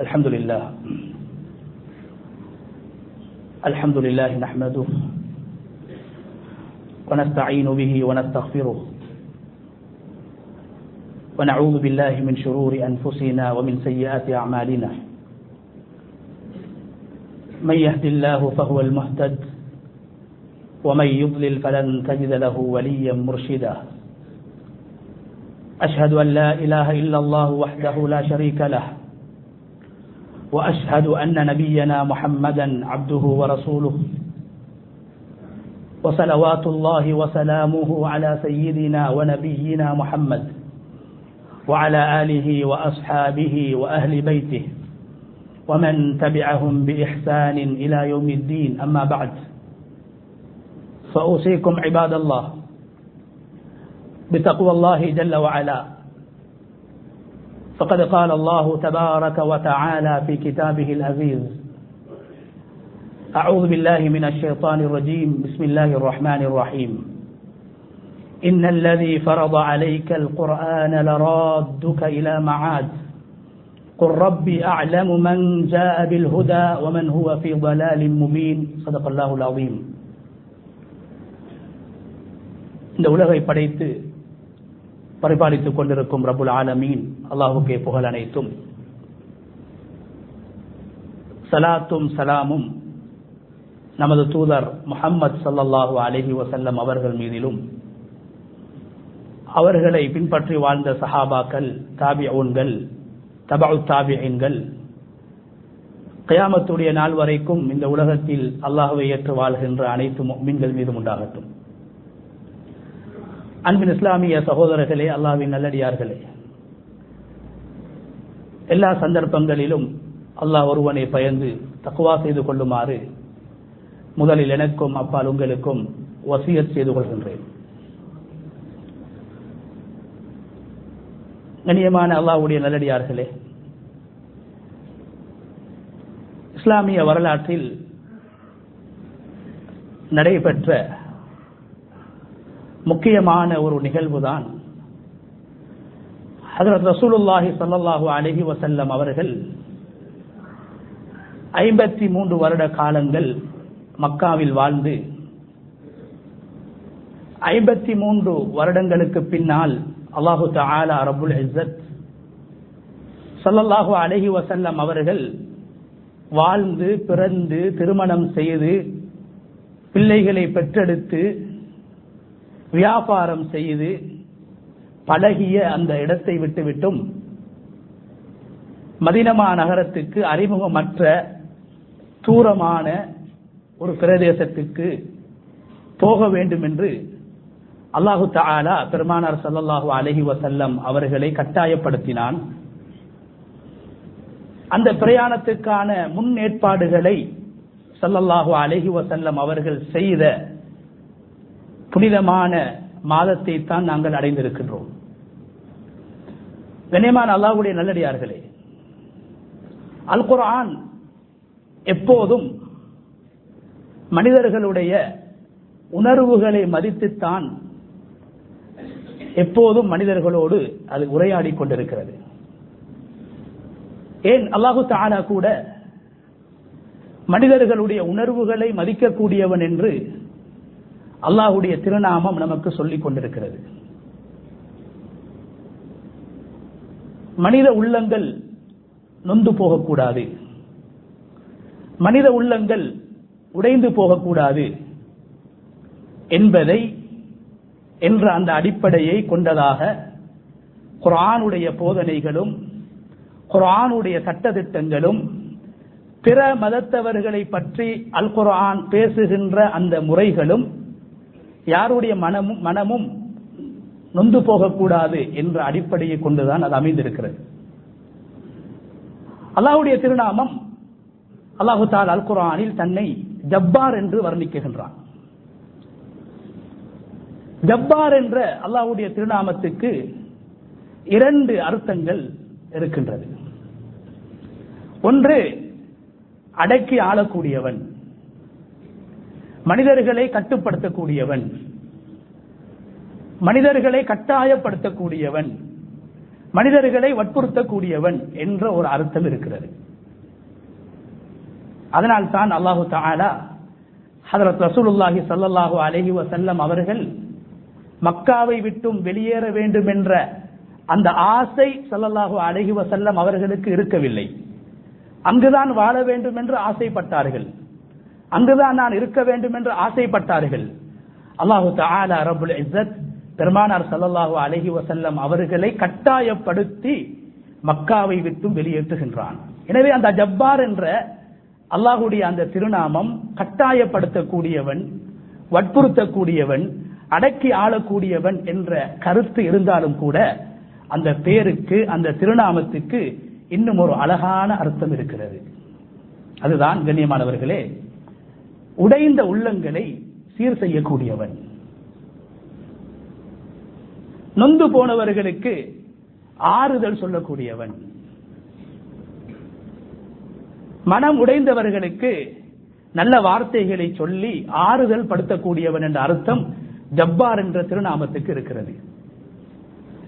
الحمد لله نحمده ونستعين به ونستغفره ونعوذ بالله من شرور أنفسنا ومن سيئات أعمالنا من يهد الله فهو المهتد ومن يضلل فلن تجد له وليا مرشدا أشهد أن لا إله إلا الله وحده لا شريك له وأشهد أن نبينا محمدا عبده ورسوله وصلوات الله وسلامه على سيدنا ونبينا محمد وعلى آله وأصحابه وأهل بيته ومن تبعهم بإحسان إلى يوم الدين. أما بعد، فأوصيكم عباد الله بتقوى الله جل وعلا، فقد قال الله تبارك وتعالى في كتابه العزيز: أعوذ بالله من الشيطان الرجيم، بسم الله الرحمن الرحيم. إن الذي فرض عليك القرآن لرادك إلى معاد قل ربي أعلم من جاء بالهدى ومن هو في ضلال مبين. صدق الله العظيم. இந்த உலகை படைத்து பரிபாலித்துக் கொண்டிருக்கும் ரப்புல் ஆலமீன் அல்லாஹ்வுக்கே புகழ் அனைத்தும். சலாத்தும் சலாமும் நமது தூதர் முஹம்மது ஸல்லல்லாஹு அலைஹி வஸல்லம் அவர்கள் மீதிலும், அவர்களை பின்பற்றி வாழ்ந்த சஹாபாக்கள், தாபிஊன்கள், தபஉ தாபிஈன்கள், கியாமத்துடைய நாள் வரைக்கும் இந்த உலகத்தில் அல்லாஹ்வை ஏற்று வாழ்கின்ற அனைத்து முஃமின்கள் மீதும் உண்டாகட்டும். அன்பின் இஸ்லாமிய சகோதரர்களே, அல்லாஹ்வின் நல்லடியார்களே, எல்லா சந்தர்ப்பங்களிலும் அல்லாஹ் ஒருவனை பயந்து தக்வா செய்து கொள்ளுமாறு முதலில் எனக்கும் அப்பால் உங்களுக்கும் வசியத் செய்து கொள்கின்றேன். கண்ணியமான அல்லாஹ்வுடைய நல்லடியார்களே, இஸ்லாமிய வரலாற்றில் நடைபெற்ற முக்கியமான ஒரு நிகழ்வுதான் ஹஜ்ரத் ரசூலுல்லாஹி ஸல்லல்லாஹு அலைஹி வஸல்லம் அவர்கள் 53 வருட காலங்கள் மக்காவில் வாழ்ந்து 53 வருடங்களுக்கு பின்னால் அல்லாஹு தஆலா ரப்புல் இஸ்ஸத் ஸல்லல்லாஹு அலைஹி வஸல்லம் அவர்கள் வாழ்ந்து பிறந்து திருமணம் செய்து பிள்ளைகளை பெற்றெடுத்து வியாபாரம் செய்து பழகிய அந்த இடத்தை விட்டுவிட்டும் மதீனா நகரத்துக்கு அறிமுகமற்ற தூரமான ஒரு பிரதேசத்துக்கு போக வேண்டும் என்று அல்லாஹு தஆலா பெருமானார் ஸல்லல்லாஹு அலைஹி வஸல்லம் அவர்களை கட்டாயப்படுத்தினான். அந்த பிரயாணத்துக்கான முன்னேற்பாடுகளை ஸல்லல்லாஹு அலைஹி வஸல்லம் அவர்கள் செய்த புனிதமான மாதத்தை தான் நாங்கள் அடைந்திருக்கின்றோம். கண்ணியமான அல்லாஹ்வுடைய நல்லடியார்களே, அல் குர்ஆன் எப்போதும் மனிதர்களுடைய உணர்வுகளை மதித்துத்தான் எப்போதும் மனிதர்களோடு அது உரையாடி கொண்டிருக்கிறது. ஏன் அல்லாஹு தஆலா கூட மனிதர்களுடைய உணர்வுகளை மதிக்கக்கூடியவன் என்று அல்லாஹ்வுடைய திருநாமம் நமக்கு சொல்லிக் கொண்டிருக்கிறது. மனித உள்ளங்கள் நொந்து போகக்கூடாது, மனித உள்ளங்கள் உடைந்து போகக்கூடாது என்பதை என்ற அந்த அடிப்படையை கொண்டதாக குர்ஆனுடைய போதனைகளும் குர்ஆனுடைய சட்டதிட்டங்களும் பிற மதத்தவர்களை பற்றி அல் குர்ஆன் பேசுகின்ற அந்த முறைகளும் யாருடைய மனமும் நொந்து போகக்கூடாது என்ற அடிப்படையை கொண்டுதான் அது அமைந்திருக்கிறது. அல்லாஹ்வுடைய திருநாமம் அல்லாஹு தஆலா அல் குர்ஆனில் தன்னை ஜப்பார் என்று வர்ணிக்கின்றான். ஜப்பார் என்ற அல்லாஹ்வுடைய திருநாமத்துக்கு 2 அர்த்தங்கள் இருக்கின்றது. ஒன்று, அடக்கி ஆளக்கூடியவன், மனிதர்களை கட்டுப்படுத்தக்கூடியவன், மனிதர்களை கட்டாயப்படுத்தக்கூடியவன், மனிதர்களை வற்புறுத்தக்கூடியவன் என்ற ஒரு அர்த்தம் இருக்கிறது. அதனால் தான் அல்லாஹு தஆலா ஹஜ்ரத் ரசூலுல்லாஹி ஸல்லல்லாஹு அலைஹி வஸல்லம் அவர்கள் மக்காவை விட்டும் வெளியேற வேண்டும் என்ற அந்த ஆசை ஸல்லல்லாஹு அலைஹி வஸல்லம் அவர்களுக்கு இருக்கவில்லை. அங்குதான் வாழ வேண்டும் என்று ஆசைப்பட்டார்கள், அங்குதான் நான் இருக்க வேண்டும் என்று ஆசைப்பட்டார்கள். அல்லாஹு தஆலா ரப்புல் இஸ்ஸத் பெருமானார் ஸல்லல்லாஹு அலைஹி வஸல்லம் அவர்களை கட்டாயப்படுத்தி மக்காவை விட்டும் வெளியேற்றுகின்றான். எனவே அந்த ஜப்பார் என்ற அல்லாஹுடைய அந்த திருநாமம் கட்டாயப்படுத்தக்கூடியவன், வற்புறுத்தக்கூடியவன், அடக்கி ஆளக்கூடியவன் என்ற கருத்து இருந்தாலும் கூட அந்த பேருக்கு, அந்த திருநாமத்துக்கு இன்னும் ஒரு அழகான அர்த்தம் இருக்கிறது. அதுதான் கண்ணியமானவர்களே, உடைந்த உள்ளங்களை சீர் செய்யக்கூடியவன், நொந்து போனவர்களுக்கு ஆறுதல் சொல்லக்கூடியவன், மனம் உடைந்தவர்களுக்கு நல்ல வார்த்தைகளை சொல்லி ஆறுதல் படுத்தக்கூடியவன் என்ற அர்த்தம் ஜப்பார் என்ற திருநாமத்துக்கு இருக்கிறது.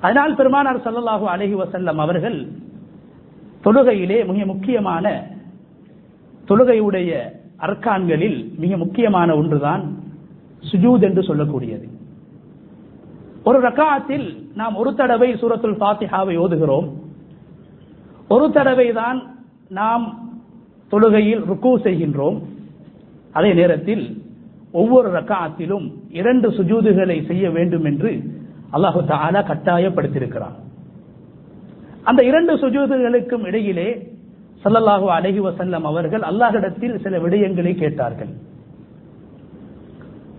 அதனால் பெருமானார் ஸல்லல்லாஹு அலைஹி வஸல்லம் அவர்கள் தொழுகையிலே மிக முக்கியமான, தொழுகையுடைய அர்க்கான்களில் மிக முக்கியமான ஒன்றுதான் சுஜூத் என்று சொல்லக்கூடியது. ஒரு ரக்காத்தில் நாம் ஒரு தடவை சூரத்துல் ஃபாத்திஹாவை ஓதுகிறோம், ஒரு தடவை தான் நாம் தொழுகையில் ருக்கு செய்கின்றோம். அதே நேரத்தில் ஒவ்வொரு ரக்காத்திலும் 2 சுஜூதுகளை செய்ய வேண்டும் என்று அல்லாஹு தஆலா கட்டாயப்படுத்தியிருக்கிறார். அந்த 2 சுஜூதுகளுக்கும் இடையிலே ஸல்லல்லாஹு அலைஹி வஸல்லம் அவர்கள் அல்லாஹ்விடத்தில் சில விடயங்களை கேட்டார்கள்.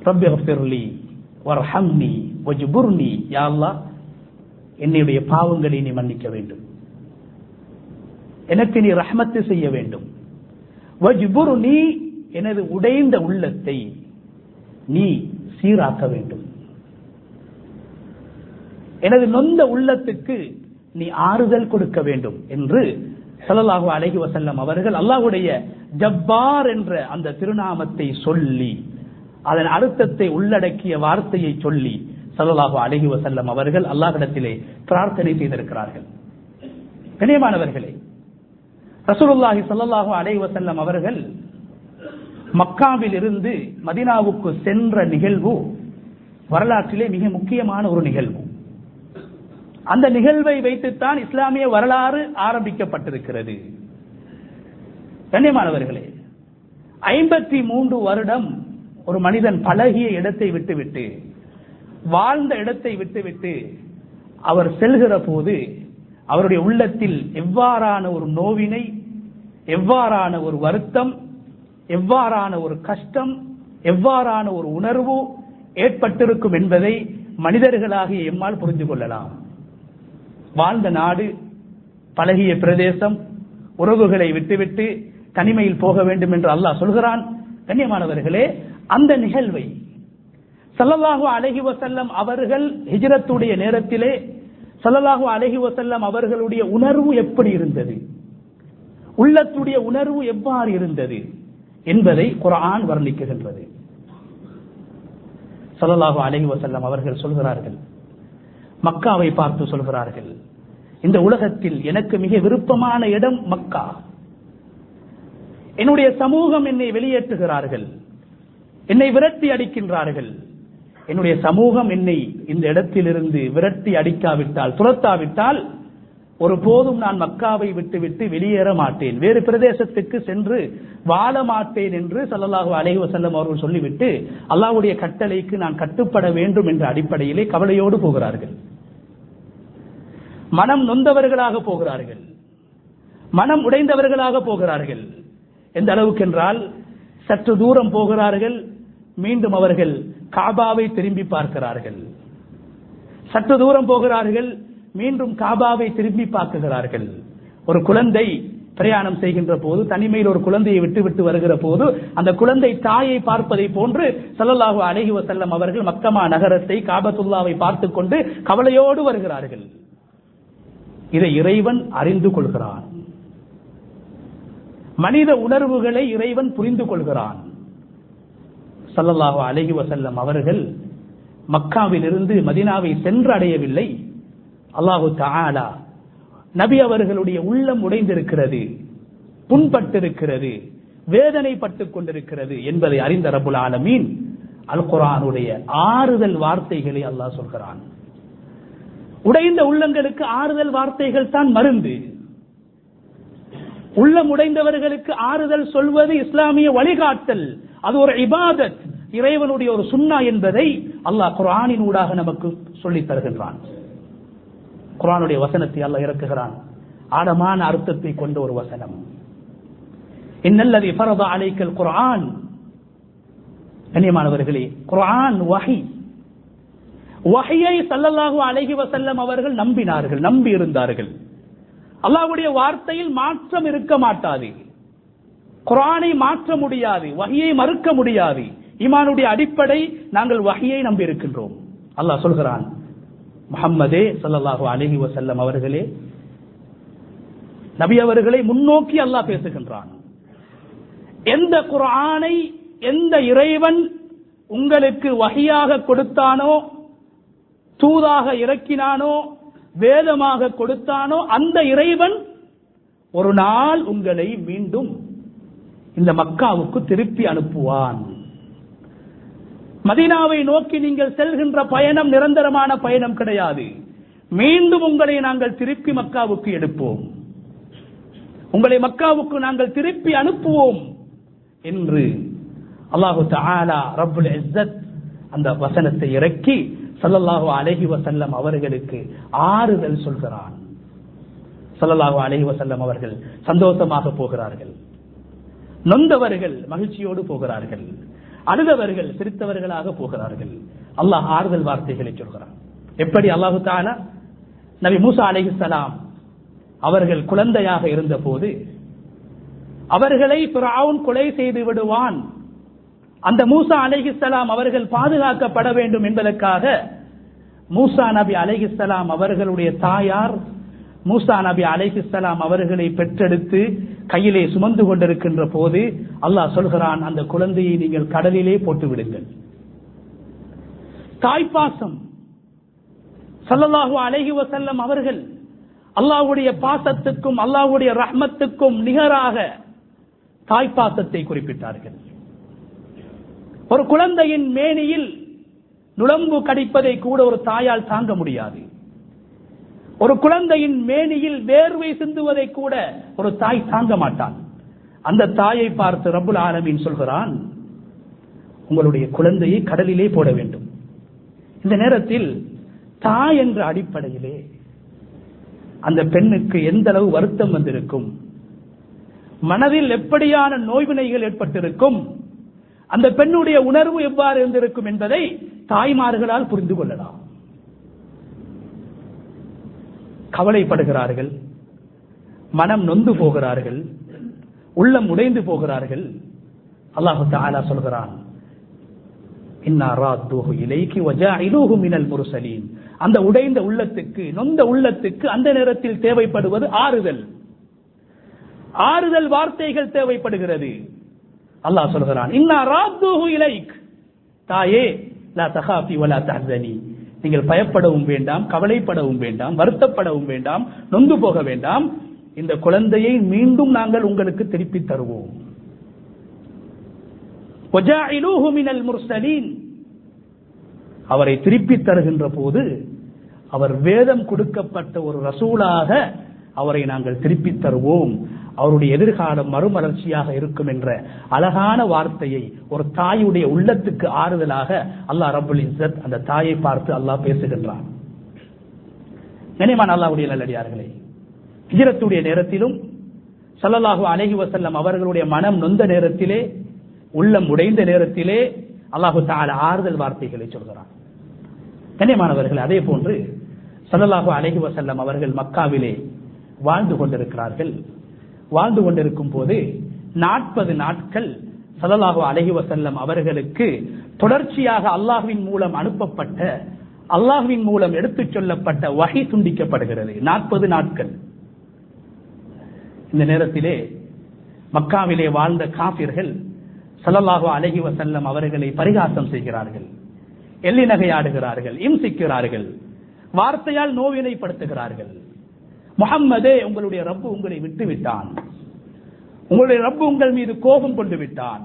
ரப்பிக்ஃபிர்லி வர்ஹம்னி வஜ்புர்னி, யா அல்லாஹ் என்னுடைய பாவங்களை நீ மன்னிக்க வேண்டும், எனக்கு நீ ரஹ்மத்து செய்ய வேண்டும், வஜ்புர்னி எனது உடைந்த உள்ளத்தை நீ சீராக்க வேண்டும், எனது நொந்த உள்ளத்துக்கு நீ ஆறுதல் கொடுக்க வேண்டும் என்று ஸல்லல்லாஹு அலைஹி வஸல்லம் அவர்கள் அல்லாஹ்வுடைய ஜப்பார் என்ற அந்த திருநாமத்தை சொல்லி, அதன் அர்த்தத்தை உள்ளடக்கிய வார்த்தையை சொல்லி ஸல்லல்லாஹு அலைஹி வஸல்லம் அவர்கள் அல்லாஹ்விடத்திலே பிரார்த்தனை செய்திருக்கிறார்கள். கண்ணியமானவர்களே, ரசூலுல்லாஹி ஸல்லல்லாஹு அலைஹி வஸல்லம் அவர்கள் மக்காவில் இருந்து மதீனாவுக்கு சென்ற நிகழ்வு வரலாற்றிலே மிக முக்கியமான ஒரு நிகழ்வு. அந்த நிகழ்வை வைத்துத்தான் இஸ்லாமிய வரலாறு ஆரம்பிக்கப்பட்டிருக்கிறது. கண்ணியமானவர்களே, 53 வருடம் ஒரு மனிதன் பழகிய இடத்தை விட்டுவிட்டு, வாழ்ந்த இடத்தை விட்டுவிட்டு அவர் செல்கிற போது அவருடைய உள்ளத்தில் எவ்வாறான ஒரு நோவினை, எவ்வாறான ஒரு வருத்தம், எவ்வாறான ஒரு கஷ்டம், எவ்வாறான ஒரு உணர்வு ஏற்பட்டிருக்கும் என்பதை மனிதர்களாகிய எம்மால் புரிந்து கொள்ளலாம். வாழ்ந்த நாடு, பழகிய பிரதேசம், உறவுகளை விட்டுவிட்டு தனிமையில் போக வேண்டும் என்று அல்லாஹ் சொல்கிறான். கண்ணியமானவர்களே, அந்த நிகழ்வை ஸல்லல்லாஹு அலைஹி வஸல்லம் அவர்கள் ஹிஜ்ரத்துடைய நேரத்திலே ஸல்லல்லாஹு அலைஹி வஸல்லம் அவர்களுடைய உணர்வு எப்படி இருந்தது, உள்ளத்துடைய உணர்வு எவ்வாறு இருந்தது என்பதை குர்ஆன் வர்ணிக்கின்றது. ஸல்லல்லாஹு அலைஹி வஸல்லம் அவர்கள் சொல்கிறார்கள், மக்காவை பார்த்து சொல்கிறார்கள், இந்த உலகத்தில் எனக்கு மிக விருப்பமான இடம் மக்கா. என்னுடைய சமூகம் என்னை வெளியேற்றுகிறார்கள், என்னை விரட்டி அடிக்கின்றார்கள். என்னுடைய சமூகம் என்னை இந்த இடத்திலிருந்து விரட்டி அடிக்காவிட்டால், துரத்தாவிட்டால் ஒருபோதும் நான் மக்காவை விட்டுவிட்டு வெளியேற மாட்டேன், வேறு பிரதேசத்துக்கு சென்று வாழ மாட்டேன் என்று ஸல்லல்லாஹு அலைஹி வஸல்லம் அவர்கள் சொல்லிவிட்டு அல்லாஹ்வுடைய கட்டளைக்கு நான் கட்டுப்பட வேண்டும் என்ற அடிப்படையிலே கவலையோடு போகிறார்கள். மனம் நொந்தவர்களாக போகிறார்கள், மனம் உடைந்தவர்களாக போகிறார்கள். எந்த அளவுக்கு என்றால், சற்று தூரம் போகிறார்கள், மீண்டும் அவர்கள் காபாவை திரும்பி பார்க்கிறார்கள். சற்று தூரம் போகிறார்கள், மீண்டும் காபாவை திரும்பி பார்க்கிறார்கள். ஒரு குழந்தை பிரயாணம் செய்கின்ற போது, தனிமையில் ஒரு குழந்தையை விட்டு வருகிற போது அந்த குழந்தை தாயை பார்ப்பதை போன்று ஸல்லல்லாஹு அலைஹி வஸல்லம் அவர்கள் மக்கமா நகரத்தை, காபத்துல்லாவை பார்த்துக் கொண்டு கவலையோடு வருகிறார்கள். இதை இறைவன் அறிந்து கொள்கிறான். மனித உணர்வுகளை இறைவன் புரிந்து கொள்கிறான். ஸல்லல்லாஹு அலைஹி வஸல்லம் அவர்கள் மக்காவில் இருந்து மதீனாவை சென்று அடையவில்லை. அல்லாஹு தஆலா நபி அவர்களுடைய உள்ளம் உடைந்திருக்கிறது, புண்பட்டிருக்கிறது, வேதனைப்பட்டுக் கொண்டிருக்கிறது என்பதை அறிந்த ரப்புல் ஆலமீன் அல் குர்ஆனுடைய ஆறுதல் வார்த்தைகளை அல்லாஹ் சொல்கிறான். உடைந்த உள்ளங்களுக்கு ஆறுதல் வார்த்தைகள் தான் மருந்து. உள்ளம் உடைந்தவர்களுக்கு ஆறுதல் சொல்வது இஸ்லாமிய வழிகாட்டல், அது ஒரு இபாதத், இறைவனுடைய ஒரு சுன்னா என்பதை அல்லாஹ் குர்ஆனின் ஊடாக நமக்கு சொல்லித் தருகின்றான். குர்ஆனுடைய வசனத்தை அல்லாஹ் இறக்குகிறான், ஆழமான அர்த்தத்தை கொண்ட ஒரு வசனம். இன்னல்லதி ஃபரத அலைக்கல் குர்ஆன். கண்ணியமானவர்களே, குர்ஆன் வஹி. வஹியை ஸல்லல்லாஹு அலைஹி வஸல்லம் அவர்கள் நம்பினார்கள், நம்பி இருந்தார்கள். அல்லாஹ்வுடைய வார்த்தையில் மாற்றம் இருக்க மாட்டாது. குர்ஆனை மாற்ற முடியாது, வஹியை மறுக்க முடியாது. ஈமானுடைய அடிப்படை நாங்கள் வஹியை நம்பி இருக்கின்றோம். அல்லாஹ் சொல்கிறான், முஹம்மதே ஸல்லல்லாஹு அலைஹி வஸல்லம் அவர்களே, நபி அவர்களை முன்னோக்கி அல்லாஹ் பேசுகின்றான். எந்த குர்ஆனை எந்த இறைவன் உங்களுக்கு வஹியாக கொடுத்தானோ, தூதாக இறக்கினானோ, வேதமாக கொடுத்தானோ, அந்த இறைவன் ஒரு நாள் உங்களை மீண்டும் இந்த மக்காவுக்கு திருப்பி அனுப்புவான். மதீனாவை நோக்கி நீங்கள் செல்கின்ற பயணம் நிரந்தரமான பயணம் கிடையாது. மீண்டும் உங்களை நாங்கள் திருப்பி மக்காவுக்கு எடுப்போம், உங்களை மக்காவுக்கு நாங்கள் திருப்பி அனுப்புவோம் என்று அல்லாஹு தஆலா ரப்புல் இஸ்ஸத் அந்த வசனத்தை இறக்கி ஸல்லல்லாஹு அலைஹி வஸல்லம் அவர்களுக்கு ஆறுதல் சொல்கிறான். ஸல்லல்லாஹு அலைஹி வஸல்லம் அவர்கள் சந்தோஷமாக போகிறார்கள், நொந்தவர்கள் மகிழ்ச்சியோடு போகிறார்கள், அழுதவர்கள் சிரித்தவர்களாக போகிறார்கள். அல்லாஹ் ஆறுதல் வார்த்தைகளை சொல்கிறான். எப்படி? அல்லாஹு தஆலா நபி மூசா அலைஹிஸ்ஸலாம் அவர்கள் குழந்தையாக இருந்த போது அவர்களை ஃபிரௌன் கொலை செய்து விடுவான், அந்த மூசா அலைஹிஸ்ஸலாம் அவர்கள் பாதுகாக்கப்பட வேண்டும் என்பதற்காக மூசா நபி அலைஹிஸ்ஸலாம் அவர்களுடைய தாயார் மூசா நபி அலைஹிஸ்ஸலாம் அவர்களை பெற்றெடுத்து கையிலே சுமந்து கொண்டிருக்கின்ற போது அல்லாஹ் சொல்கிறான், அந்த குழந்தையை நீங்கள் கடலிலே போட்டு விடுங்கள். தாய்ப்பாசம். ஸல்லல்லாஹு அலைஹி வஸல்லம் அவர்கள் அல்லாஹ்வுடைய பாசத்துக்கும் அல்லாஹ்வுடைய ரஹ்மத்துக்கும் நிகராக தாய்ப்பாசத்தை குறிப்பிட்டார்கள். ஒரு குழந்தையின் மேனியில் நுளம்பு கடிப்பதை கூட ஒரு தாயால் தாங்க முடியாது. ஒரு குழந்தையின் மேனியில் வேர்வை சிந்துவதை கூட ஒரு தாய் தாங்க மாட்டான். அந்த தாயை பார்த்து ரப்புல் ஆலமீன் சொல்கிறான், உங்களுடைய குழந்தையை கடலிலே போட வேண்டும். இந்த நேரத்தில் தாய் என்ற அடிப்படையிலே அந்த பெண்ணுக்கு எந்த அளவு வருத்தம் வந்திருக்கும், மனதில் எப்படியான நோய்வினைகள் ஏற்பட்டிருக்கும், அந்த பெண்ணுடைய உணர்வு எவ்வாறு இருந்திருக்கும் என்பதை தாய்மார்களால் புரிந்து கொள்ளலாம். கவலைப்படுகிறார்கள், மனம் நொந்து போகிறார்கள், உள்ளம் உடைந்து போகிறார்கள். அல்லாஹ் தஆலா சொல்கிறான், இன்னா ராத்தூஹு இலைக்கி வஜாஇலூஹு மினல் முர்சலீன். அந்த உடைந்த உள்ளத்துக்கு, நொந்த உள்ளத்துக்கு அந்த நேரத்தில் தேவைப்படுவது ஆறுதல், ஆறுதல் வார்த்தைகள் தேவைப்படுகிறது. அல்லாஹ் சொல்கிறான், இன்னா ராத்தூஹு இலைக், தாயே லா தகாஃபி வலா தஹ்சனி, நீங்கள் பயப்படவும் வேண்டாம், கவலைப்படவும் வேண்டாம், வருத்தப்படவும் வேண்டாம், நொந்து போக வேண்டாம். இந்த குழந்தையை மீண்டும் நாங்கள் உங்களுக்கு திருப்பி தருவோம். வஜாஇலூஹு மினல் முர்சலீன், அவரை திருப்பி தருகின்ற போது அவர் வேதம் கொடுக்கப்பட்ட ஒரு ரசூலாக அவரை நாங்கள் திருப்பி தருவோம், அவருடைய எதிர்காலம் மறுமலர்ச்சியாக இருக்கும் என்ற அழகான வார்த்தையை ஒரு தாயுடைய உள்ளத்துக்கு ஆறுதலாக அல்லாஹ் ரப்புல் இஸ்ஸத் அந்த தாயை பார்த்து அல்லாஹ் பேசுகின்றான். கண்ணியமான அல்லாஹ்வுடைய நல்லடியார்களே, ஹிஜ்ரத்துடைய நேரத்திலும் ஸல்லல்லாஹு அலைஹி வஸல்லம் அவர்களுடைய மனம் நொந்த நேரத்திலே, உள்ளம் உடைந்த நேரத்திலே அல்லாஹு தஆலா ஆறுதல் வார்த்தைகளை சொல்கிறான். கண்ணியமானவர்கள், அதே போன்று ஸல்லல்லாஹு அலைஹி வஸல்லம் அவர்கள் மக்காவிலே வாழ்ந்து கொண்டிருக்கிறார்கள். வாழ்ந்து கொண்டிருக்கும் போது 40 நாட்கள் ஸல்லல்லாஹு அலைஹி வஸல்லம் அவர்களுக்கு தொடர்ச்சியாக அல்லாஹ்வின் மூலம் அனுப்பப்பட்ட, அல்லாஹ்வின் மூலம் எடுத்துச் சொல்லப்பட்ட வஹி துண்டிக்கப்படுகிறது. 40 நாட்கள். இந்த நேரத்திலே மக்காவிலே வாழ்ந்த காஃபிர்கள் ஸல்லல்லாஹு அலைஹி வஸல்லம் அவர்களை பரிகாசம் செய்கிறார்கள், எள்ளி நகையாடுகிறார்கள், இம்சிக்கிறார்கள், வார்த்தையால் நோவினைப்படுத்துகிறார்கள். முஹம்மதே, உங்களுடைய ரப்பு உங்களை விட்டு விட்டான், உங்களுடைய ரப்பு உங்கள் மீது கோபம் கொண்டு விட்டான்,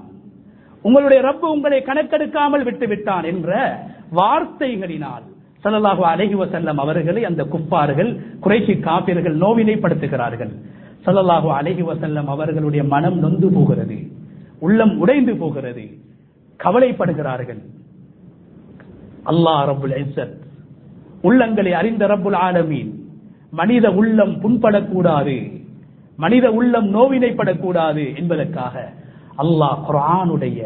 உங்களுடைய ரப்பு உங்களை கணக்கெடுக்காமல் விட்டு விட்டான் என்ற வார்த்தைகளினால் ஸல்லல்லாஹு அலைஹி வஸல்லம் அவர்களை அந்த குஃபார்கள், குறைஷி காபிர்கள் நோவினைப்படுத்துகிறார்கள். ஸல்லல்லாஹு அலைஹி வஸல்லம் அவர்களுடைய மனம் நொந்து போகிறது, உள்ளம் உடைந்து போகிறது, கவலைப்படுகிறார்கள். அல்லாஹ் ரப்புல் இஸ்ஸத், உள்ளங்களை அறிந்த ரப்புல் ஆலமீன், மனித உள்ளம் புண்படக்கூடாது, மனித உள்ளம் நோவினைப்படக்கூடாது என்பதற்காக அல்லாஹ் குர்ஆனுடைய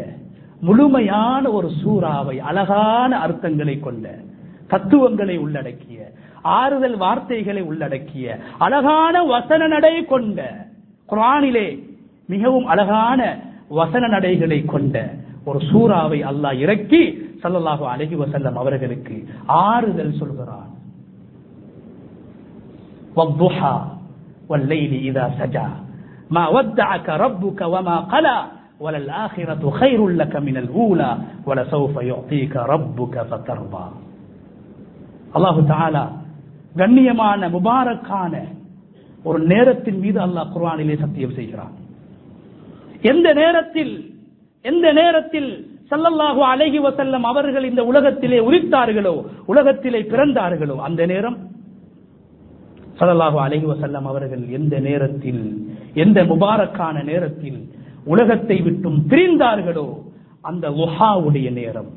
முழுமையான ஒரு சூறாவை அழகான அர்த்தங்களை கொண்ட, தத்துவங்களை உள்ளடக்கிய, ஆறுதல் வார்த்தைகளை உள்ளடக்கிய, அழகான வசன நடை கொண்ட, குர்ஆனிலே மிகவும் அழகான வசன நடைகளை கொண்ட ஒரு சூறாவை அல்லாஹ் இறக்கி ஸல்லல்லாஹு அலைஹி வஸல்லம் அவர்களுக்கு ஆறுதல் சொல்கிறான். வத்துஹா வல்லைலி இதா சஜா மா வத்தஅக ரப்புக வமா கலா வலல் ஆখিরাতু கைருல் லக மினல் ஊலா வலசௌஃப யுஅதீக ரப்புக ஃபதர்தா. அல்லாஹ் தஆலா கண்ணியமான முபாரக்கான ஒரு நேரத்தின் மீது அல்லாஹ் குர்ஆனிலே சத்தியம் செய்கிறான். எந்த நேரத்தில் ஸல்லல்லாஹு அலைஹி வஸல்லம் அவர்கள் இந்த உலகத்திலே உதித்தார்களோ, உலகத்திலே பிறந்தார்களோ, அந்த நேரம் ஸல்லல்லாஹு அலைஹி வஸல்லம் அவர்கள் எந்த நேரத்தில், எந்த முபாரக்கான நேரத்தில் உலகத்தை விட்டும் பிரிந்தார்களோ அந்த லுஹாவுடைய நேரம்.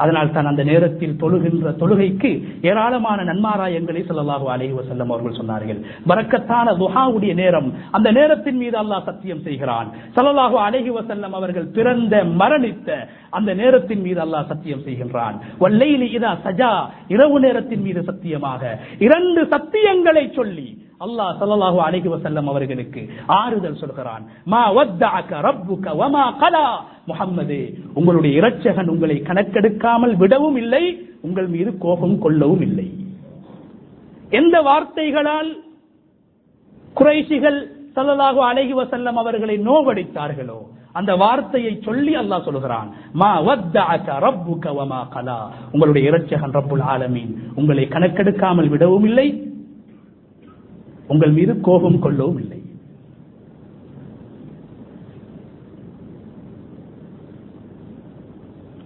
அதனால் தான் அந்த நேரத்தில் தொழுகின்ற தொழுகைக்கு ஏராளமான நன்மாராயங்களை ஸல்லல்லாஹு அலைஹி வஸல்லம் அவர்கள் சொன்னார்கள். பரக்கத்தான துஹாவுடைய நேரம், அந்த நேரத்தின் மீது அல்லாஹ் சத்தியம் செய்கிறான். ஸல்லல்லாஹு அலைஹி வஸல்லம் அவர்கள் பிறந்த மரணித்த அந்த நேரத்தின் மீது அல்லாஹ் சத்தியம் செய்கின்றான். வல்லைலி இதா சஜா, இரவு நேரத்தின் மீது சத்தியமாக இரண்டு சத்தியங்களை சொல்லி அல்லாஹ் ஸல்லல்லாஹு அலைஹி வஸல்லம் அவர்களுக்கு ஆறுதல் சொல்கிறான். மா வத்தஅக ரப்புக வமா கலா, முஹம்மதே, உங்களுடைய இரட்சகன் உங்களை கணக்கெடுக்காமல் விடவும் இல்லை, உங்கள் மீது கோபம் கொள்ளவும் இல்லை. எந்த வார்த்தைகளால் குறைஷிகள் ஸல்லல்லாஹு அலைஹி வஸல்லம் அவர்களை நோவடித்தார்களோ அந்த வார்த்தையை சொல்லி அல்லாஹ் சொல்கிறான். மா வத்தஅக ரப்புக வமா கலா, உங்களுடைய இரட்சகன் ரப்புல் ஆலமீன் உங்களை கணக்கெடுக்காமல் விடவும் இல்லை, உங்கள் மீது கோபம் கொள்ளவும் இல்லை.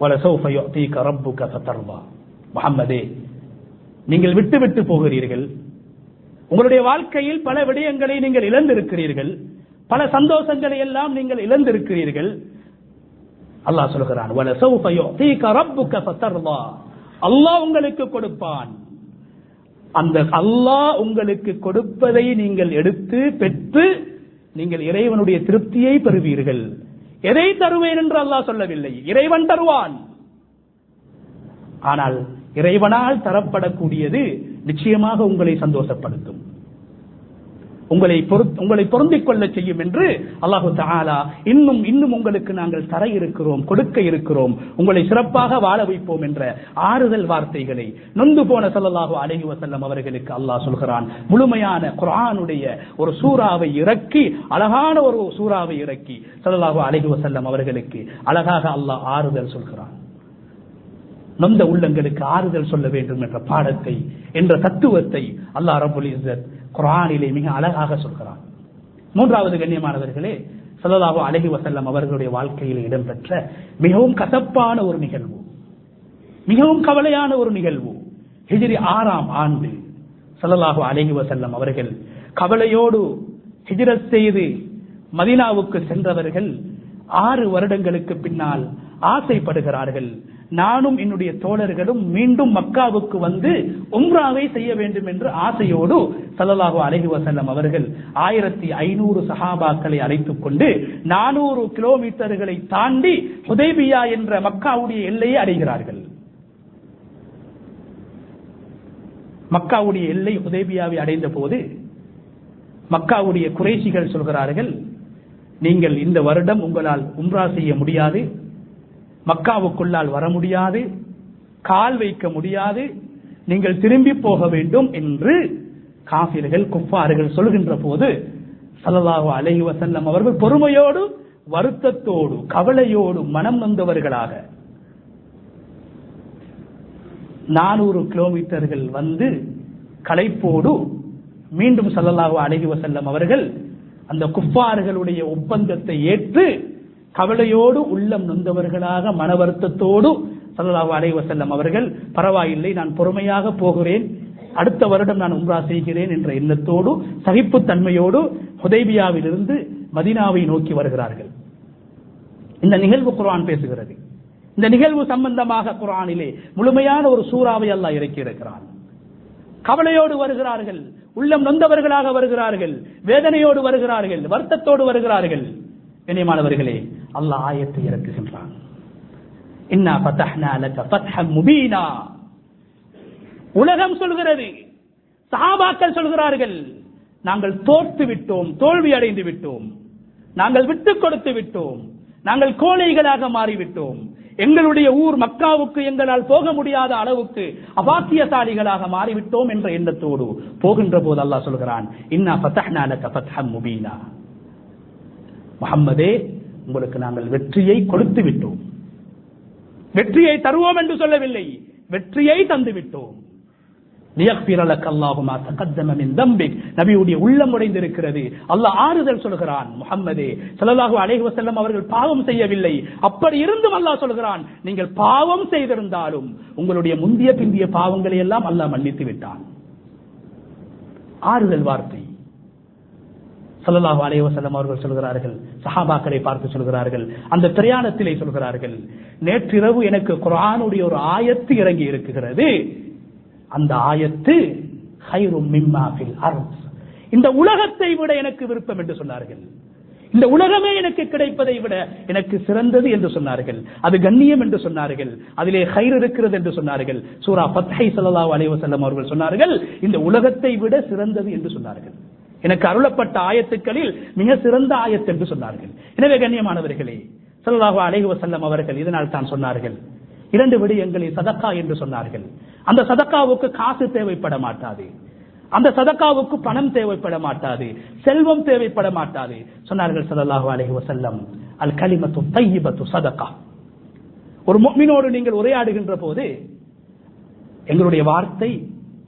வலசௌஃப யுஅதீக ரப்புக ஃபதர்தா. முஹம்மதே, நீங்கள் விட்டு போகிறீர்கள், உங்களுடைய வாழ்க்கையில் பல விடயங்களை நீங்கள் இழந்திருக்கிறீர்கள், பல சந்தோஷங்களை எல்லாம் நீங்கள் இழந்திருக்கிறீர்கள். அல்லாஹ் சொல்கிறான், வலசௌஃப யுஅதீக ரப்புக ஃபதர்தா, அல்லாஹ் உங்களுக்கு கொடுப்பான். அந்த அல்லாஹ் உங்களுக்கு கொடுப்பதை நீங்கள் எடுத்து பெற்று நீங்கள் இறைவனுடைய திருப்தியை பெறுவீர்கள். எதை தருவேன் என்று அல்லாஹ் சொல்லவில்லை, இறைவன் தருவான். ஆனால் இறைவனால் தரப்படக்கூடியது நிச்சயமாக உங்களை சந்தோஷப்படுத்தும், உங்களை பொருந்திக் கொள்ள செய்யும் என்று அல்லாஹு தஆலா இன்னும் உங்களுக்கு நாங்கள் தர இருக்கிறோம், கொடுக்க இருக்கிறோம், உங்களை சிறப்பாக வாழ வைப்போம் என்ற ஆறுதல் வார்த்தைகளை நொந்து போன ஸல்லல்லாஹு அலைஹி வஸல்லம் அவர்களுக்கு அல்லாஹ் சொல்கிறான். முழுமையான குர்ஆனுடைய ஒரு சூறாவை இறக்கி, அழகான ஒரு சூறாவை இறக்கி ஸல்லல்லாஹு அலைஹி வஸல்லம் அவர்களுக்கு அழகாக அல்லாஹ் ஆறுதல் சொல்கிறான். நொந்த உள்ளங்களுக்கு ஆறுதல் சொல்ல வேண்டும் என்ற பாடத்தை, என்ற தத்துவத்தை அல்லாஹ் ரப்புல் இஸ்ஸத் குர்ஆனிலே மிக அழகாக சொல்கிறான். மூன்றாவது கண்ணியமானவர்களே, ஸல்லல்லாஹு அலைஹி வஸல்லம் அவர்களுடைய வாழ்க்கையில் இடம்பெற்ற மிகவும் கசப்பான ஒரு நிகழ்வு, மிகவும் கவலையான ஒரு நிகழ்வு. ஹிஜ்ரி 6ஆம் ஆண்டு ஸல்லல்லாஹு அலைஹி வஸல்லம் அவர்கள் கவலையோடு ஹிஜ்ரத் செய்து மதீனாவுக்கு சென்றவர்கள் 6 வருடங்களுக்கு பின்னால் ஆசைப்படுகிறார்கள், நானும் என்னுடைய தோழர்களும் மீண்டும் மக்காவுக்கு வந்து உம்ராவை செய்ய வேண்டும் என்று ஆசையோடு ஸல்லல்லாஹு அலைஹி வஸல்லம் அவர்கள் 1500 சஹாபாக்களை அழைத்துக் கொண்டு 400 கிலோமீட்டர்களை தாண்டி ஹுதைபியா என்ற மக்காவுடைய எல்லையை அடைகிறார்கள். மக்காவுடைய எல்லை ஹுதைபியாவை அடைந்த போது மக்காவுடைய குறைஷிகள் சொல்கிறார்கள், நீங்கள் இந்த வருடம் உங்களால் உம்ரா செய்ய முடியாது, மக்காவுக்குள்ளால் வர முடியாது, கால் வைக்க முடியாது, நீங்கள் திரும்பி போக வேண்டும் என்று காஃபிர்கள், குஃபார்கள் சொல்கின்ற போது ஸல்லல்லாஹு அலைஹி வஸல்லம் அவர்கள் பொறுமையோடு, வருத்தத்தோடு, கவலையோடு, மனம் நொந்தவர்களாக 400 கிலோமீட்டர்கள் வந்து களைப்போடு மீண்டும் ஸல்லல்லாஹு அலைஹி வஸல்லம் அவர்கள் அந்த குஃபார்களுடைய ஒப்பந்தத்தை ஏற்று கவலையோடு உள்ளம் நொந்தவர்களாக மன வருத்தத்தோடு ஸல்லல்லாஹு அலைஹி வஸல்லம் அவர்கள் பரவாயில்லை, நான் பொறுமையாக போகிறேன், அடுத்த வருடம் நான் உம்ரா செய்கிறேன் என்ற எண்ணத்தோடு சகிப்புத்தன்மையோடு ஹுதைபியாவிலிருந்து மதீனாவை நோக்கி வருகிறார்கள். இந்த நிகழ்வு குர்ஆன் பேசுகிறது. இந்த நிகழ்வு சம்பந்தமாக குர்ஆனிலே முழுமையான ஒரு சூறாவை அல்லாஹ் இறக்கி இருக்கிறான். கவலையோடு வருகிறார்கள், உள்ளம் நொந்தவர்களாக வருகிறார்கள், வேதனையோடு வருகிறார்கள், வருத்தத்தோடு வருகிறார்கள். கண்ணியமானவர்களே, அல்லாஹ் ஆயத்தை இறக்குகின்றான். இன்னா ஃபதஹ்னா லக ஃபத்ஹம் முபீனா. உலகம் சொல்கிறது, சஹாபாக்கள் சொல்கிறார்கள், நாங்கள் தோற்று விட்டோம், தோல்வி அடைந்து விட்டோம், நாங்கள் விட்டுக் கொடுத்து விட்டோம், நாங்கள் கோழைகளாக மாறிவிட்டோம், எங்களுடைய ஊர் மக்காவுக்கு எங்களால் போக முடியாத அளவுக்கு அபாக்கியசாலிகளாக மாறிவிட்டோம் என்ற எண்ணத்தோடு போகின்ற போது அல்லாஹ் சொல்கிறான், இன்னா ஃபதஹ்னா லக ஃபத்ஹம் முபீனா. முஹம்மதே, உங்களுக்கு நாங்கள் வெற்றியை கொடுத்து விட்டோம். வெற்றியை தருவோம் என்று சொல்லவில்லை, வெற்றியை தந்து விட்டோம். நபியுடைய உள்ளம் உடைந்திருக்கிறது. அல்லாஹ் ஆறுதல் சொல்கிறான், முஹம்மதே ஸல்லல்லாஹு அலைஹி வஸல்லம் அவர்கள் பாவம் செய்யவில்லை, அப்படி இருந்தும் அல்லாஹ் சொல்கிறான், நீங்கள் பாவம் செய்திருந்தாலும் உங்களுடைய முந்திய பிந்திய பாவங்களை எல்லாம் அல்லாஹ் மன்னித்து விட்டான். ஆறுதல் வார்த்தை. ஸல்லல்லாஹு அலைஹி வஸல்லம் அவர்கள் சொல்கிறார்கள், சஹாபாக்களை பார்த்து சொல்கிறார்கள், அந்த பிரயாணத்திலே சொல்கிறார்கள், நேற்றிரவு எனக்கு குர்ஆனுடைய ஒரு ஆயத்து இறங்கி இருக்கிறது, அந்த ஆயத்து கைரும் மிம்மா ஃபில் அர்த், இந்த உலகத்தை விட எனக்கு விருப்பம் என்று சொன்னார்கள். இந்த உலகமே எனக்கு கிடைப்பதை விட எனக்கு சிறந்தது என்று சொன்னார்கள். அது கண்ணியம் என்று சொன்னார்கள், அதிலே கைர் இருக்கிறது என்று சொன்னார்கள். சூரா ஃபத்ஹை ஸல்லல்லாஹு அலைஹி வஸல்லம் அவர்கள் சொன்னார்கள், இந்த உலகத்தை விட சிறந்தது என்று சொன்னார்கள். எனக்கு அருளப்பட்ட ஆயத்துக்களில் மிக சிறந்த ஆயத்து என்று சொன்னார்கள். எனவே கண்ணியமானவர்களே, ஸல்லல்லாஹு அலைஹி வஸல்லம் அவர்கள் இதனால் தான் சொன்னார்கள், இரண்டு விடயங்களை சதக்கா என்று சொன்னார்கள். அந்த சதக்காவுக்கு காசு தேவைப்பட மாட்டாது, அந்த சதக்காவுக்கு பணம் தேவைப்பட மாட்டாது, செல்வம் தேவைப்பட மாட்டாது. சொன்னார்கள் ஸல்லல்லாஹு அலைஹி வஸல்லம், அல் கலிமத்து தையிபத்து சதக்கா. ஒரு முஃமினோடு நீங்கள் உரையாடுகின்ற போது எங்களுடைய வார்த்தை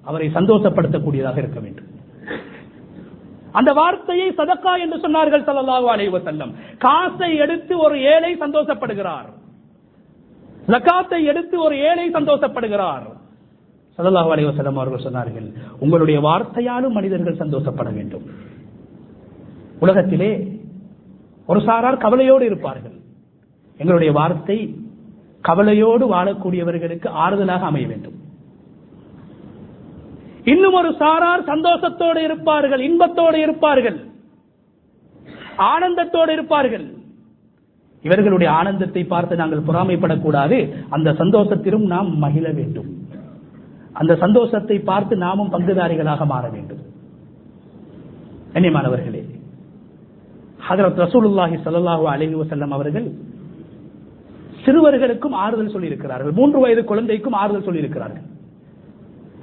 அவரை சந்தோஷப்படுத்தக்கூடியதாக இருக்க வேண்டும். அந்த வார்த்தையை சதக்கா என்று சொன்னார்கள் ஸல்லல்லாஹு அலைஹி வஸல்லம். காசை எடுத்து ஒரு ஏழை சந்தோஷப்படுகிறார், ஜகாத்தை எடுத்து ஒரு ஏழை சந்தோஷப்படுகிறார். ஸல்லல்லாஹு அலைஹி வஸல்லம் அவர்கள் சொன்னார்கள், உங்களுடைய வார்த்தையாலும் மனிதர்கள் சந்தோஷப்பட வேண்டும். உலகத்திலே ஒரு சாரார் கவலையோடு இருப்பார்கள், எங்களுடைய வார்த்தை கவலையோடு வாழக்கூடியவர்களுக்கு ஆறுதலாக அமைய வேண்டும். இன்னும் ஒரு சாரார் சந்தோஷத்தோடு இருப்பார்கள், இன்பத்தோடு இருப்பார்கள், ஆனந்தத்தோடு இருப்பார்கள். இவர்களுடைய ஆனந்தத்தை பார்த்து நாங்கள் பொறாமைப்படக்கூடாது, அந்த சந்தோஷத்திலும் நாம் மகிழ வேண்டும், அந்த சந்தோஷத்தை பார்த்து நாமும் பங்குதாரிகளாக மாற வேண்டும். கண்ணியமானவர்களே, ஹஜ்ரத் ரசூலுல்லாஹி ஸல்லல்லாஹு அலைஹி வஸல்லம் அவர்கள் சிறுவர்களுக்கும் ஆறுதல் சொல்லியிருக்கிறார்கள், 3 வயது குழந்தைக்கும் ஆறுதல் சொல்லியிருக்கிறார்கள்.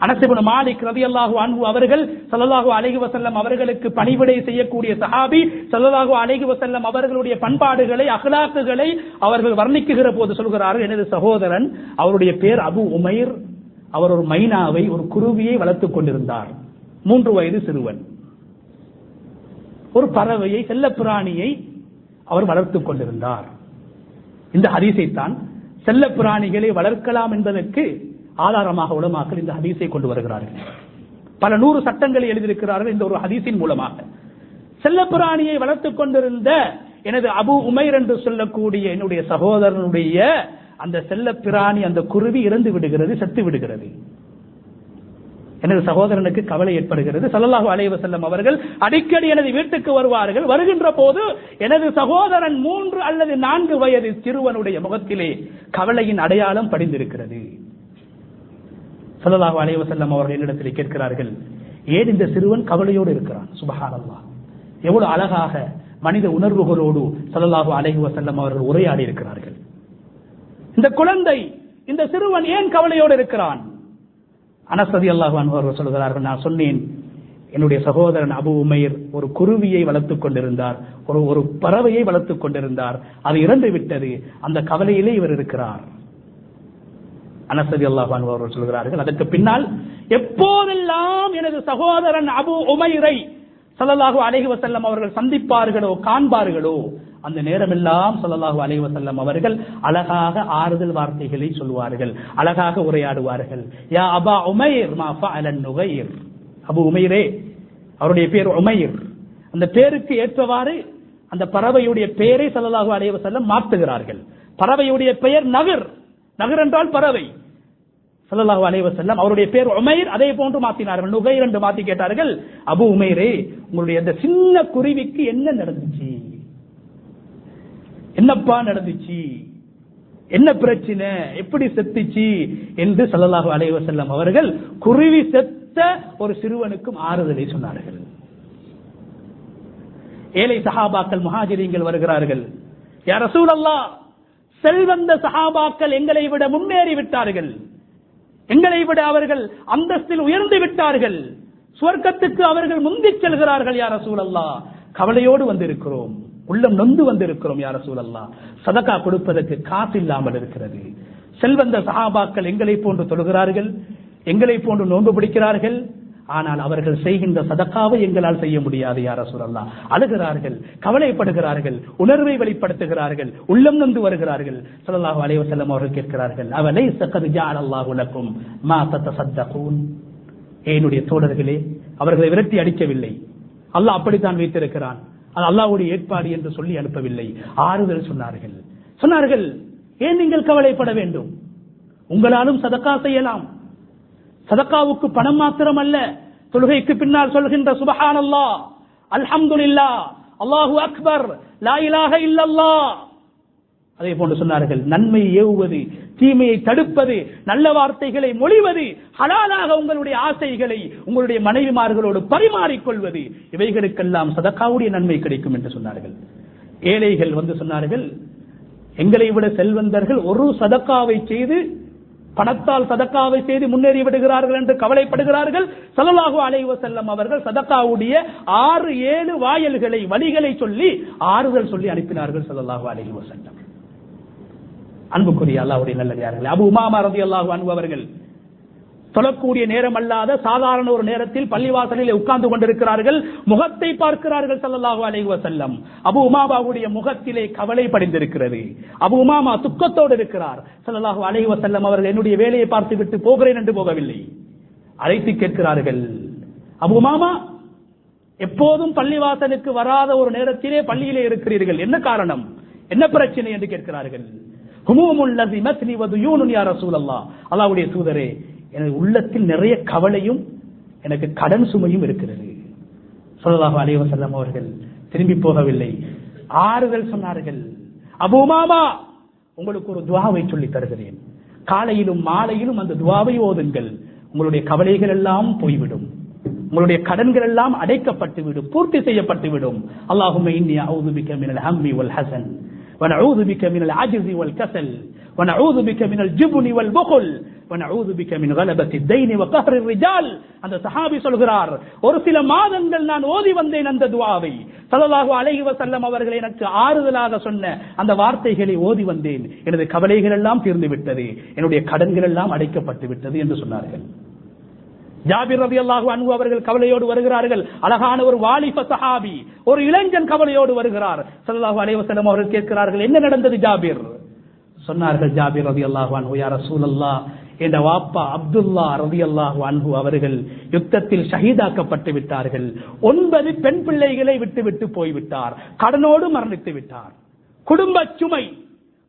அனஸ் இப்னு மாலிக் ரலியல்லாஹு அன்ஹு அவர்கள் ஸல்லல்லாஹு அலைஹி வஸல்லம் அவர்களுக்கு பணிவிடை செய்யக்கூடிய சஹாபி, ஸல்லல்லாஹு அலைஹி வஸல்லம் அவர்களுடைய பண்பாடுகளை அக்லாக்குகளை அவர்கள் வர்ணிக்குகிற போது சொல்கிறார்கள், எனது சகோதரன், அவருடைய பேர் அபு உமைர், அவர் ஒரு மைனாவை, ஒரு குருவியை வளர்த்துக் கொண்டிருந்தார். 3 வயது சிறுவன், ஒரு பறவையை, செல்ல பிராணியை அவர் வளர்த்துக் கொண்டிருந்தார். இந்த ஹதீஸைத்தான் செல்ல பிராணிகளை வளர்க்கலாம் என்பதற்கு ஆதாரமாக உலமாக்கள் இந்த ஹதீஸை கொண்டு வருகிறார்கள். பல 100 சட்டங்களை எழுதியிருக்கிறார்கள் இந்த ஒரு ஹதீஸின் மூலமாக. செல்ல பிராணியை வளர்த்துக் கொண்டிருந்த எனது அபு உமைர் என்று சொல்லக்கூடிய என்னுடைய சகோதரனுடைய அந்த செல்ல பிராணி, அந்த குருவி இறந்து விடுகிறது, செத்து விடுகிறது. எனது சகோதரனுக்கு கவலை ஏற்படுகிறது. ஸல்லல்லாஹு அலைஹி வஸல்லம் அவர்கள் அடிக்கடி எனது வீட்டுக்கு வருவார்கள். வருகின்ற போது எனது சகோதரன் 3 அல்லது 4 வயது சிறுவனுடைய முகத்திலே கவலையின் அடையாளம் படிந்திருக்கிறது. ஸல்லல்லாஹு அலைஹி வஸல்லம் அவர்கள் என்னிடத்தில் கேட்கிறார்கள், ஏன் இந்த சிறுவன் கவலையோடு இருக்கிறான்? சுப்ஹானல்லாஹ், எவ்வளவு அழகாக மனித உணர்வுகளோடு ஸல்லல்லாஹு அலைஹி வஸல்லம் அவர்கள் உரையாடி இருக்கிறார்கள். இந்த குழந்தை, இந்த சிறுவன் ஏன் கவலையோடு இருக்கிறான்? அனஸ் ரலியல்லாஹு அன்ஹு அவர்கள் சொல்கிறார்கள், நான் சொன்னேன், என்னுடைய சகோதரன் அபு உமைர் ஒரு குருவியை வளர்த்துக் கொண்டிருந்தார், ஒரு பறவையை வளர்த்துக் கொண்டிருந்தார், அது இறந்து விட்டது, அந்த கவலையிலே இவர் இருக்கிறார். அனஸ் ரலியல்லாஹு அன்ஹு அவர்கள் சொல்கிறார்கள், அதற்கு பின்னால் எப்போதெல்லாம் எனது சகோதரன் அபு உமைரை ஸல்லல்லாஹு அலைஹி வஸல்லம் அவர்கள் சந்திப்பார்களோ காண்பார்களோ அந்த நேரமெல்லாம் ஸல்லல்லாஹு அலைஹி வஸல்லம் அவர்கள் அழகாக ஆறுதல் வார்த்தைகளை சொல்வார்கள், அழகாக உரையாடுவார்கள். யா அபா உமைர் மா ஃபஅலன் நுகைர், அபு உமைரே, அவருடைய பேர் உமைர், அந்த பேருக்கு ஏற்றவாறு அந்த பறவையுடைய பெயரை ஸல்லல்லாஹு அலைஹி வஸல்லம் மாற்றுகிறார்கள். பறவையுடைய பெயர் நகர், நகர் என்றால் பறவை. ஸல்லல்லாஹு அலைஹி வஸல்லம் அவருடைய பேர் உமைர், அதே போன்று மாற்றினார்கள், நுகைர் என்று மாற்றி கேட்டார்கள், அபு உமைரே, உங்களுடைய அந்த சின்ன குருவிக்கு என்ன நடந்துச்சு, என்னப்பா நடந்துச்சு, என்ன பிரச்சனை, எப்படி செத்துச்சு என்று ஸல்லல்லாஹு அலைஹி வஸல்லம் அவர்கள் குருவி செத்த ஒரு சிறுவனுக்கும் ஆறுதலை சொன்னார்கள். ஏழை சஹாபாக்கள் முஹாஜிரீன்கள் வருகிறார்கள், யா ரசூலல்லாஹ், செல்வந்த சஹாபாக்கள் எங்களை விட முன்னேறி விட்டார்கள், எங்களை விட அவர்கள் அந்தஸ்தில் உயர்ந்து விட்டார்கள், சுவர்க்கத்துக்கு அவர்கள் முந்திச் செல்கிறார்கள், யா ரசூலல்லாஹ், கவலையோடு வந்திருக்கிறோம், உள்ளம் நொந்து வந்திருக்கிறோம், யா ரசூலல்லாஹ், சதகா கொடுப்பதற்கு காசு இல்லாமல் இருக்கிறது. செல்வந்த சஹாபாக்கள் எங்களை போன்று தொழுகிறார்கள், எங்களை போன்று நோன்பு பிடிக்கிறார்கள், ஆனால் அவர்கள் செய்கின்ற சதகாவை எங்களால் செய்ய முடியாது, யா ரசூலல்லாஹ். அழுகிறார்கள், கவலைப்படுகிறார்கள், உணர்வை வெளிப்படுத்துகிறார்கள், உள்ளம் நொந்து வருகிறார்கள். ஸல்லல்லாஹு அலைஹி வஸல்லம் அவர்கள் கேட்கிறார்கள், அவலைஸ கத் ஜஅலல்லாஹு லக்கும் மா தத்தஸத்தகூன், என்னுடைய தோழர்களே, அவர்களை விரட்டி அடிக்கவில்லை, அல்லாஹ் அப்படித்தான் வைத்திருக்கிறான், அது அல்லாஹ்வுடைய ஏற்பாடு என்று சொல்லி அனுப்பவில்லை. ஆறுதல் சொன்னார்கள். சொன்னார்கள், ஏன் நீங்கள் கவலைப்பட வேண்டும், உங்களாலும் சதகா செய்யலாம். சதகாவுக்கு பணம் மாத்திரம் அல்ல, தொழுகைக்கு பின்னால் சொல்கின்ற சுப்ஹானல்லாஹ், அல்ஹம்துலில்லாஹ், அல்லாஹு அக்பர், லா இலாஹ இல்லல்லாஹ், அதே போன்று சொன்னார்கள், நன்மை ஏவுவது, தீமையை தடுப்பது, நல்ல வார்த்தைகளை மொழிவது, ஹலாலாக உங்களுடைய ஆசைகளை உங்களுடைய மனைவிமார்களோடு பரிமாறிக்கொள்வது, இவைகளுக்கெல்லாம் சதகாவுடைய நன்மை கிடைக்கும் என்று சொன்னார்கள். ஏழைகள் வந்து சொன்னார்கள், எங்களை விட செல்வந்தர்கள் ஒரு சதகாவை செய்து, பணத்தால் சதக்காவை செய்து முன்னேறி விடுகிறார்கள் என்று கவலைப்படுகிறார்கள். ஸல்லல்லாஹு அலைஹி வஸல்லம் அவர்கள் சதக்காவுடைய 6-7 வாயில்களை, வழிகளை சொல்லி ஆறுதல் சொல்லி அனுப்பினார்கள் ஸல்லல்லாஹு அலைஹி வஸல்லம். அன்புக்குரிய அல்லாஹ்வுடைய நல்லடியார்களே, அபூ உமாமா ரலியல்லாஹு அன்ஹு அவர்கள் தொழக்கூடிய நேரம் அல்லாத சாதாரண ஒரு நேரத்தில் பள்ளிவாசலில் உட்கார்ந்து கொண்டிருக்கிறார்கள். முகத்தை பார்க்கிறார்கள் ஸல்லல்லாஹு அலைஹி வஸல்லம். அபூ உமாமாவுடைய முகத்திலே கவலை படிந்திருக்கிறது. அபூ உமாமா துக்கத்தோடு இருக்கிறார். ஸல்லல்லாஹு அலைஹி வஸல்லம் அவர்கள் என்னுடைய வேலையை பார்த்து விட்டு போகிறேன் என்று போகவில்லை, அழைத்து கேட்கிறார்கள், அபூ உமாமா, எப்போதும் பள்ளிவாசலுக்கு வராத ஒரு நேரத்திலே பள்ளியிலே இருக்கிறீர்கள், என்ன காரணம், என்ன பிரச்சனை என்று கேட்கிறார்கள். ஹுமூமுல் லஸிமத்னி வ துயூனுன் யா ரசூலல்லாஹ், அல்லாஹ்வுடைய தூதரே, எனக்கு உள்ளத்தில் நிறைய கவலையும் எனக்கு கடன் சுமையும் இருக்கிறது. ஸல்லல்லாஹு அலைஹி வஸல்லம் அவர்கள் திரும்பி போகவில்லை, ஆறுதல் சொன்னார்கள். அபூ உமாமா, உங்களுக்கு ஒரு துஆவை சொல்லி தருகிறேன், காலையிலும் மாலையிலும் அந்த துஆவை ஓதுங்கள், உங்களுடைய கவலைகள் எல்லாம் போய்விடும், உங்களுடைய கடன்கள் எல்லாம் அடைக்கப்பட்டு விடும், பூர்த்தி செய்யப்பட்டு விடும். அல்லாஹும்ம இன்னி அஊது பிக மினல் ஹம்மி வல் ஹஸன் ونعوذ بك من العجز والكسل ونعوذ بك من الجبن والبخل ونعوذ بك من غلبة الدين وقهر الرجال. அந்த சஹாபி சொல்கிறார், ஒரு சில மாதங்கள் நான் ஓதி வந்தேன் அந்த துஆவை, ஸல்லல்லாஹு அலைஹி வஸல்லம் அவர்கள் எனக்கு ஆறுதலாக சொன்ன அந்த வார்த்தைகளை ஓதி வந்தேன், எனது கவலைகள் எல்லாம் தீர்ந்து விட்டது, என்னுடைய கடன்கள் எல்லாம் அடைக்கப்பட்டு விட்டது என்று சொன்னார்கள். ஜாபிர் ரலியல்லாஹு அன்ஹு அவர்கள் கவலையோடு வருகிறார்கள். அழகான ஒரு வாலிப சஹாபி, ஒரு இளைஞன் கவலையோடு வருகிறார். ஸல்லல்லாஹு அலைஹி வஸல்லம் அவர்கள் கேட்கிறார்கள், என்ன நடந்தது ஜாபிர்? சொன்னார்கள் ஜாபிர் ரலியல்லாஹு அன்ஹு, யா ரசூலல்லாஹ், என்ற வாப்பா அப்துல்லா ரலியல்லாஹு அன்ஹு அவர்கள் யுத்தத்தில் ஷஹீதாக்கப்பட்டு விட்டார்கள், 9 பெண் பிள்ளைகளை விட்டு போய்விட்டார், கடனோடு மரணித்து விட்டார், குடும்ப சுமை,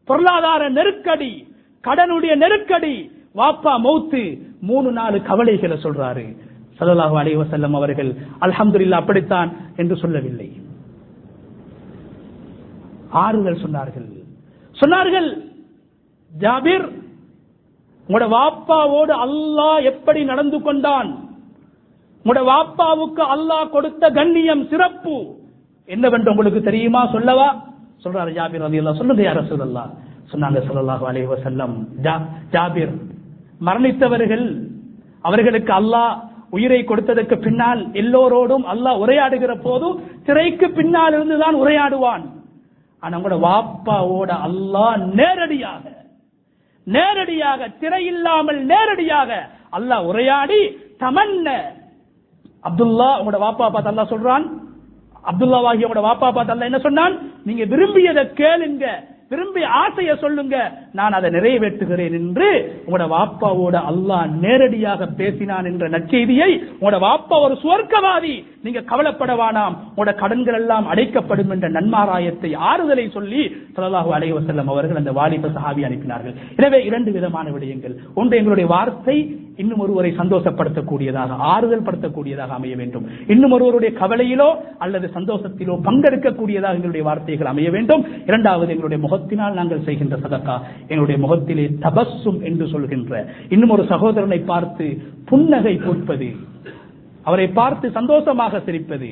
பொருளாதார நெருக்கடி, கடனுடைய நெருக்கடி, வாப்பா மௌத்து, 3-4 கவலைகளை சொல்றாரு. ஸல்லல்லாஹு அலைஹி வஸல்லம் அவர்கள் அல்ஹம்துலில்லாஹ் அப்படித்தான் என்று சொல்லவில்லை, ஆறுதல் சொன்னார்கள். ஜாபிர், உங்களோட வாப்பாவோடு அல்லாஹ் எப்படி நடந்து கொண்டான், உங்களோட வாப்பாவுக்கு அல்லாஹ் கொடுத்த கண்ணியம், சிறப்பு என்னவென்று உங்களுக்கு தெரியுமா, சொல்லவா? சொல்றாரு ஜாபிர் ரலியல்லாஹு, சொல்லுங்க யா ரசூலல்லாஹ். சொன்னாங்க ஸல்லல்லாஹு அலைஹி வஸல்லம், ஜாபிர், மரணித்தவர்கள், அவர்களுக்கு அல்லாஹ் உயிரை கொடுத்ததற்கு பின்னால் எல்லோரோடும் அல்லாஹ் உரையாடுகிற போது திரைக்கு பின்னால் இருந்துதான் உரையாடுவான். ஆனா உங்களோட வாப்பாவோட அல்லாஹ் நேரடியாக திரை இல்லாமல் நேரடியாக அல்லாஹ் உரையாடி, தமன்ன அப்துல்லா உங்களோட வாப்பா பார்த்து அல்லாஹ் சொல்றான், அப்துல்லாவாகிய உங்களோட வாப்பா பார்த்து அல்லாஹ் என்ன சொன்னான்? நீங்க விரும்பியதை கேளுங்க, விரும்பி ஆசையை சொல்லுங்க, நான் அதை நிறைவேற்றுகிறேன் என்று உங்களோட வாப்பாவோட அல்லாஹ் நேரடியாக பேசினான் என்ற நற்செய்தியை, உங்களோட வாப்பா ஒரு சுவர்க்கவாதி, நீங்க கவலைப்படவானாம், உங்களோட கடன்கள் எல்லாம் அடைக்கப்படும் என்ற நன்மாராயத்தை ஆறுதலை சொல்லி ஸல்லல்லாஹு அலைஹி வஸல்லம் அவர்கள் அந்த வாலிப சஹாபி அனுப்பினார்கள். எனவே இரண்டு விதமான விடயங்கள். ஒன்று, எங்களுடைய வார்த்தை இன்னும் ஒருவரை சந்தோஷப்படுத்தக்கூடியதாக, ஆறுதல் படுத்தக்கூடியதாக அமைய வேண்டும். இன்னும் ஒருவருடைய கவலையிலோ அல்லது சந்தோஷத்திலோ பங்கெடுக்கக்கூடியதாக எங்களுடைய வார்த்தைகள் அமைய வேண்டும். இரண்டாவது, எங்களுடைய முகத்தினால் நாங்கள் செய்கின்ற சதகா, எங்களுடைய முகத்திலே தபஸ்ஸும் என்று சொல்கின்ற இன்னும் ஒரு சகோதரனை பார்த்து புன்னகை பூப்பது, அவரை பார்த்து சந்தோஷமாக சிரிப்பது,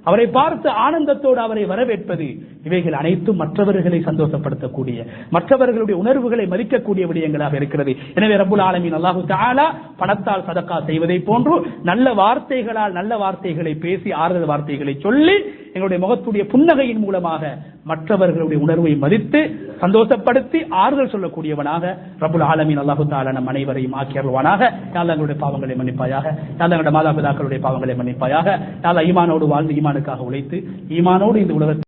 அவரை பார்த்து ஆனந்தத்தோடு அவரை வரவேற்பது, இவைகள் அனைத்தும் மற்றவர்களை சந்தோஷப்படுத்தக்கூடிய, மற்றவர்களுடைய உணர்வுகளை மதிக்கக்கூடிய விடயங்களாக இருக்கிறது. எனவே ரப்புல் ஆலமீன் அல்லாஹு தஆலா பணத்தால் சதகா செய்வதை போன்று நல்ல வார்த்தைகளால் நல்ல வார்த்தைகளை பேசி, ஆறுதல் வார்த்தைகளை சொல்லி, எங்களுடைய முகத்துடைய புன்னகையின் மூலமாக மற்றவர்களுடைய உணர்வை மதித்து சந்தோஷப்படுத்தி ஆறுதல் சொல்லக்கூடியவனாக ரப்புல் ஆலமீன் அல்லாஹு தஆலா நம் அனைவரையும் ஆக்கி அருள்வானாக. யா அல்லாஹ் எங்களுடைய பாவங்களை மன்னிப்பாயாக, யா அல்லாஹ் எங்களுடைய மாதாபிதாக்களுடைய பாவங்களை மன்னிப்பாயாக, யா அல்லாஹ் ஈமானோடு வாழ்ந்து ஈமானுக்காக உழைத்து ஈமானோடு இந்த உலகத்தில்